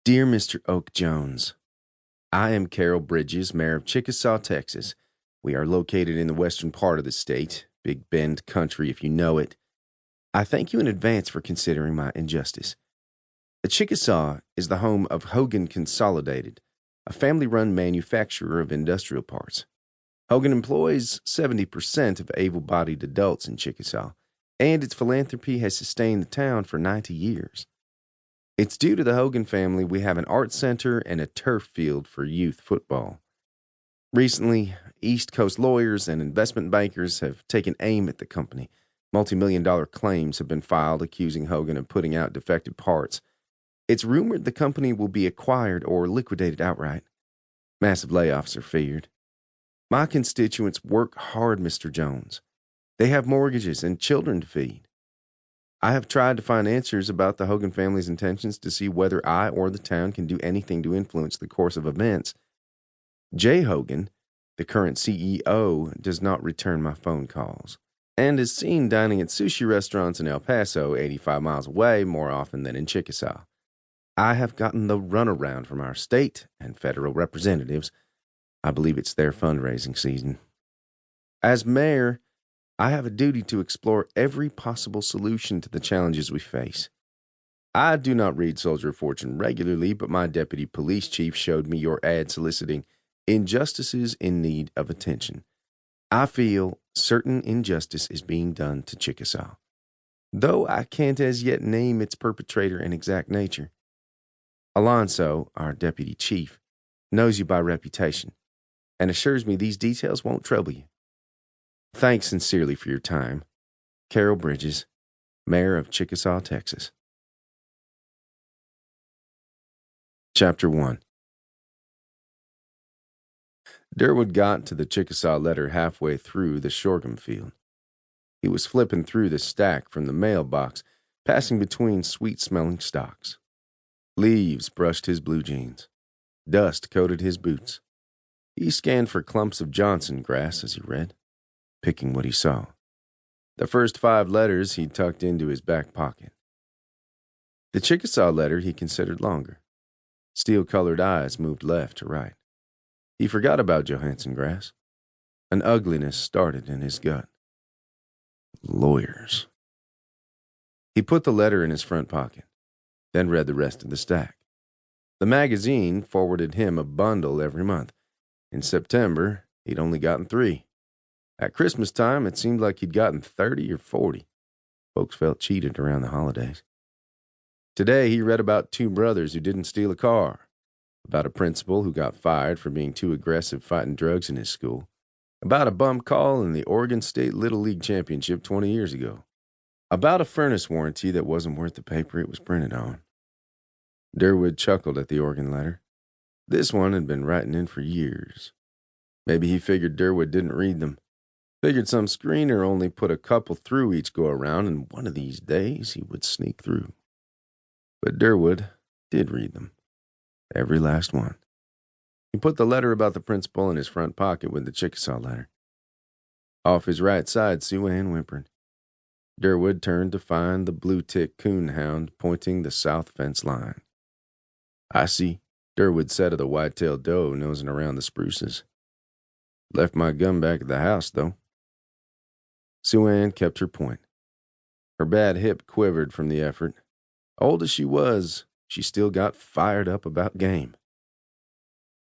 Dear Mr. Oak Jones, I am Carol Bridges, Mayor of Chickasaw, Texas. We are located in the western part of the state, Big Bend country if you know it. I thank you in advance for considering my injustice. Chickasaw is the home of Hogan Consolidated, a family-run manufacturer of industrial parts. Hogan employs 70% of able-bodied adults in Chickasaw, and its philanthropy has sustained the town for 90 years. It's due to the Hogan family we have an art center and a turf field for youth football. Recently, East Coast lawyers and investment bankers have taken aim at the company. Multi-million-dollar claims have been filed accusing Hogan of putting out defective parts. It's rumored the company will be acquired or liquidated outright. Massive layoffs are feared. My constituents work hard, Mr. Jones. They have mortgages and children to feed. I have tried to find answers about the Hogan family's intentions to see whether I or the town can do anything to influence the course of events. Jay Hogan, the current CEO, does not return my phone calls and is seen dining at sushi restaurants in El Paso, 85 miles away, more often than in Chickasaw. I have gotten the runaround from our state and federal representatives. I believe it's their fundraising season. As mayor, I have a duty to explore every possible solution to the challenges we face. I do not read Soldier of Fortune regularly, but my deputy police chief showed me your ad soliciting injustices in need of attention. I feel certain injustice is being done to Chickasaw, though I can't as yet name its perpetrator and exact nature. Alonso, our deputy chief, knows you by reputation and assures me these details won't trouble you. Thanks sincerely for your time. Carol Bridges, Mayor of Chickasaw, Texas. Chapter 1. Durwood got to the Chickasaw letter halfway through the sorghum field. He was flipping through the stack from the mailbox, passing between sweet-smelling stalks. Leaves brushed his blue jeans. Dust coated his boots. He scanned for clumps of Johnson grass as he read, picking what he saw. The first 5 letters he tucked into his back pocket. The Chickasaw letter he considered longer. Steel-colored eyes moved left to right. He forgot about Johansson grass. An ugliness started in his gut. Lawyers. He put the letter in his front pocket, then read the rest of the stack. The magazine forwarded him a bundle every month. In September, he'd only gotten 3. At Christmas time, it seemed like he'd gotten 30 or 40. Folks felt cheated around the holidays. Today, he read about 2 brothers who didn't steal a car, about a principal who got fired for being too aggressive fighting drugs in his school, about a bum call in the Oregon State Little League Championship 20 years ago, about a furnace warranty that wasn't worth the paper it was printed on. Durwood chuckled at the organ letter. This one had been writing in for years. Maybe he figured Durwood didn't read them. Figured some screener only put a couple through each go-around, and one of these days he would sneak through. But Durwood did read them. Every last one. He put the letter about the principal in his front pocket with the Chickasaw letter. Off his right side, Sue Ann whimpered. Durwood turned to find the blue-tick coonhound pointing the south fence line. I see, Durwood said of the white-tailed doe nosing around the spruces. Left my gun back at the house, though. Sue Ann kept her point. Her bad hip quivered from the effort. Old as she was, she still got fired up about game.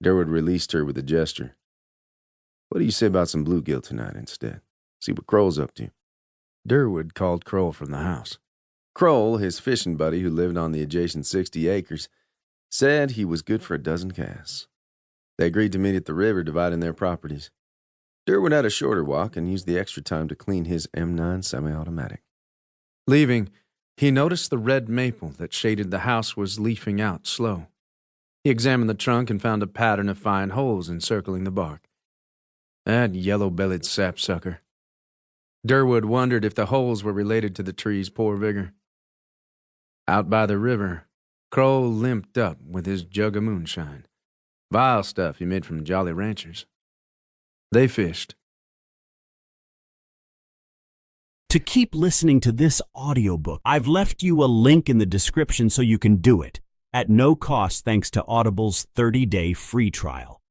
Durwood released her with a gesture. What do you say about some bluegill tonight instead? See what Kroll's up to. Durwood called Kroll from the house. Kroll, his fishing buddy who lived on the adjacent 60 acres, said he was good for a dozen casts. They agreed to meet at the river, dividing their properties. Durwood had a shorter walk and used the extra time to clean his M9 semi-automatic. Leaving, he noticed the red maple that shaded the house was leafing out slow. He examined the trunk and found a pattern of fine holes encircling the bark. That yellow-bellied sapsucker. Durwood wondered if the holes were related to the tree's poor vigor. Out by the river, Kroll limped up with his jug of moonshine. Vile stuff he made from Jolly Ranchers. They fished. To keep listening to this audiobook, I've left you a link in the description so you can do it. at no cost thanks to Audible's 30-day free trial.